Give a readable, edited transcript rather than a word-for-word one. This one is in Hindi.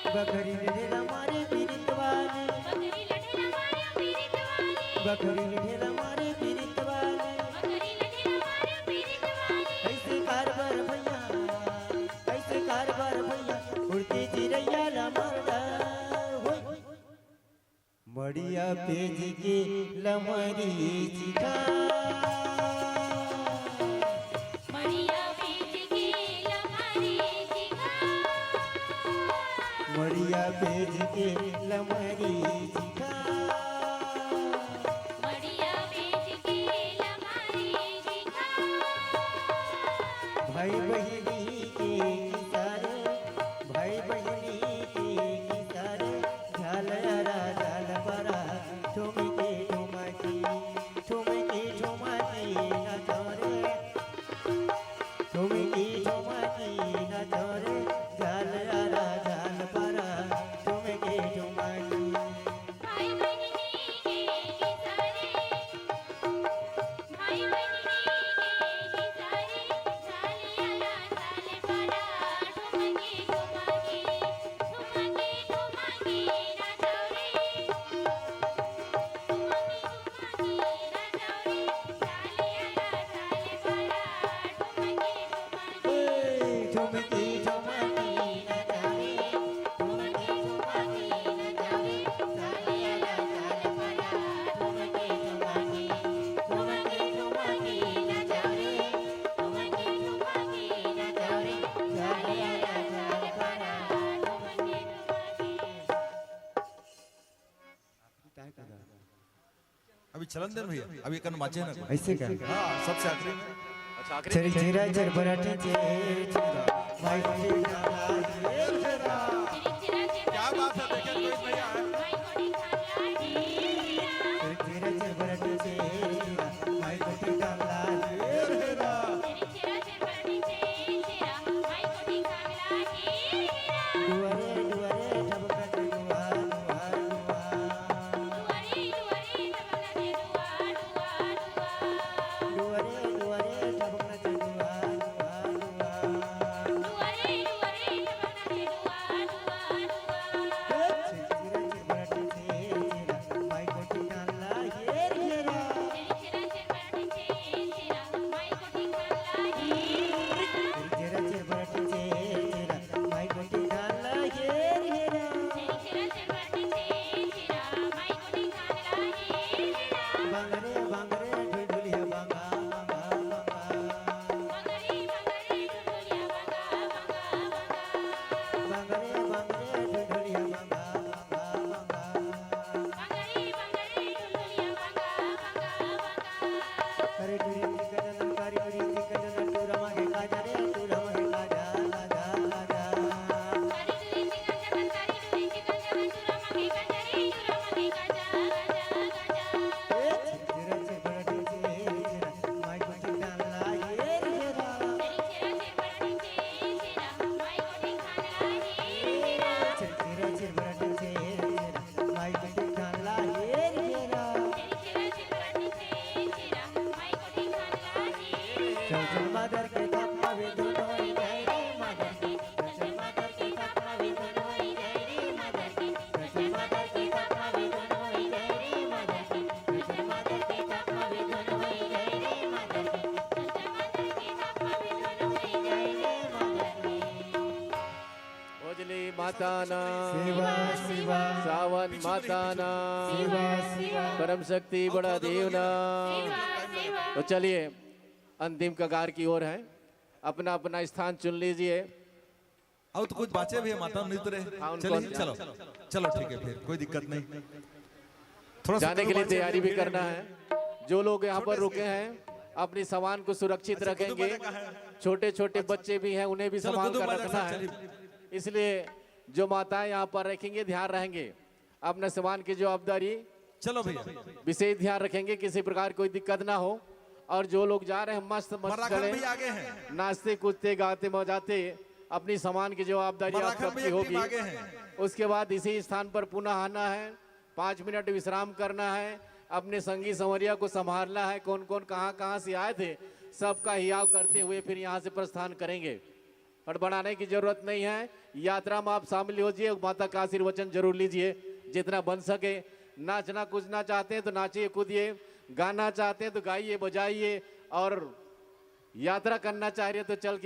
बकरी ढेला मारे पीरित वाले, बकरी ढेला मारे पीरित वाले, ऐसे कारबार भैया, ऐसे कारबार भैया, उड़ती चिड़ैया ला मरदा मड़िया पेज के लमरी चिठा मड़िया पेज के लमरी चिठा मड़िया पेज के लमरी चिठा भाई बहिनी के किसारे भाई बहिनी के किसारे झालरा झाल परा ठुमके ठुमकी ठुमकी ठुमकी ना चोरे ठुमकी ठुमकी ना चोरे झालरा झाल परा ठुमके ठुमकी भाई बहिनी के किसारे भाई बहिनी के किसारे झालियाला झाल परा ठुमके ठुमके ठुमके ठुमके ना चोरे ठुमके ठुमके ना चोरे झालियाला झाल परा ठुमके ठुमके ठुमकी ठुमकी ना चोरे ठुमके ठुमके ना चोरे झालियाला झाल परा ठुमके ठुमके ठुमके ठुमके ना चोरे ठुमके ठुमके ना चोरे झालियाला झाल परा ठुमके ठुमके अभी चलन देन भैया अभी कन माचे ना ऐसे कर हाँ सबसे आखिरी में अच्छा आखिरी चरी चेरा चर बराटे चेरा भाई बहिनी का चेरा क्या बात है देखें कोई भैया है चेरा चर बराटे चेरा भाई बहिनी का चेरा दुआरे दुआरे ठबकत दुआ दुआ दुआरे दुआरे ठबकत दुआ दुआ चेरा चर बराटे चेरा भाई बहिनी का चेरा चेरा चर बराटे चेरा भाई बहिनी का चेरा बांगरे बांगरे ढुलिया बांगा बांगा बांगरे बांगरे ढुलिया बांगा बांगा अरे डुरी चिकन कारी डुरी चिकन तू रमागे काजा रे तू रमागे काजा लाजा लाजा तेरा से बड़ा तेरा माई को चिकन लागे तेरा तेरा से बड़ा तेरा माई को चिकन लागे तेरा चल चल मदर के थप्पा वे दोनों ही गए रे मदर के चल मदर के थप्पा वे दोनों ही गए रे मदर के चल मदर के थप्पा वे दोनों ही गए रे मदर के चल मदर के थप्पा वे दोनों ही गए रे मदर के ओजली माताना शिवा शिवा सावन माताना शिवा शिवा परम शक्ति बड़ा देवना। तो चलिए अंतिम कगार की ओर है। अपना अपना स्थान चुन लीजिए। अब तो कुछ बाचे भी है माता नहीं तो रहे। हाँ, उनको चलिए चलो चलो ठीक है, फिर कोई दिक्कत नहीं। थोड़ा सा जाने के करो लिए बाचे, तैयारी भी भीड़ करना है। जो लोग यहाँ पर रुके हैं अपनी सामान को सुरक्षित अच्छा, रखेंगे। कुतुब बाजा कहाँ है? छोटे छोटे बच्चे भी हैं, उन्हें भी चलो, संभाल कुतुब कर बाजा रखना के साथ है। चलिए। इसलिए जो माताएं यहाँ पर रखेंगे ध्यान रहेंगे, अपने सामान की जवाबदारी चलो भैया। विशेष ध्यान रखेंगे, किसी प्रकार कोई दिक्कत ना हो। और जो लोग जा रहे हैं मस्त मस्त मर्राखंड चले, भी आगे हैं। नाचते कूदते गाते बजाते अपनी सामान की जवाबदारी आप मर्राखंड सबकी भी एक टीम होगी। आगे हैं। उसके बाद इसी स्थान पर पुनः आना है, 5 मिनट विश्राम करना है, अपने संगी संवरिया को संभालना है। कौन कौन कहाँ से आए थे सबका हियाव करते हुए फिर यहाँ से प्रस्थान करेंगे। हड़बड़ाने की जरूरत नहीं है। यात्रा में आप शामिल होजिए, माता का आशीर्वचन जरूर लीजिए जितना बन सके। नाचना कूदना चाहते हैं तो नाचिए कूदिए, गाना चाहते हैं तो गाइए बजाइए, और यात्रा करना चाह रहे हैं तो चल के